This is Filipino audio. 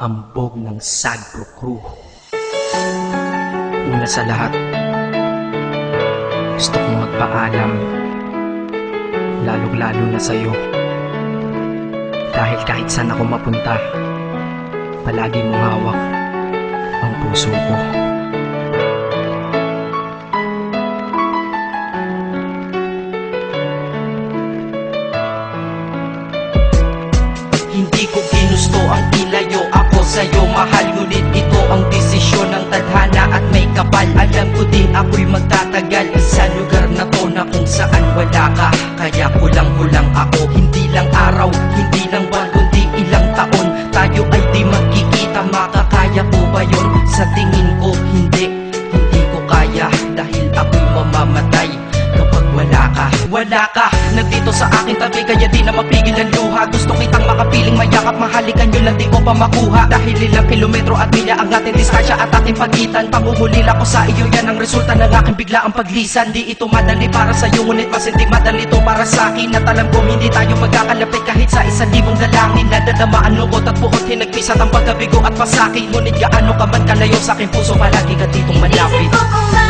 hambog ng Sagpro Crew. Una sa lahat, gusto kong magpaalam, lalong-lalo na sa'yo. Dahil kahit saan ako mapunta, palagi mong hawak ang puso ko. Hindi ko ginusto ang ilayo ako sa'yo, mahal. Ngunit ito ang desisyon ng tadhana at may kapal. Alam ko din ako'y magtatagal sa lugar na to na kung saan wala ka. Kaya kulang-kulang ako, hindi lang araw, hindi lang buwan, kundi ilang taon. Tayo ay di magkikita, makakaya ko ba yun? Sa tingin ko hindi ko kaya. Dahil ako'y mamamatay kapag wala ka. Wala ka, nandito sa aking tabi, kaya di na mapigil ang luha. Gusto kitang makapiling, mayakap, mahalikan, yun lang di ko pa makuha. Dahil ilang kilometro at milya ang ating distansya at ating pagitan. Pangungulila ko sa iyo, yan ang resulta ng aking biglaang paglisan. Di ito madali para sa'yo, ngunit mas hindi madali ito para sa'kin. At alam ko hindi tayo magkakalapit kahit sa 1,000 dalangin. Nadadama ang lungkot at puot, hinagpisat ang pagkabigo at pasakit. Ngunit gaano ka man kalayo sa aking puso, palagi ka ditong malapit. Isip ko kung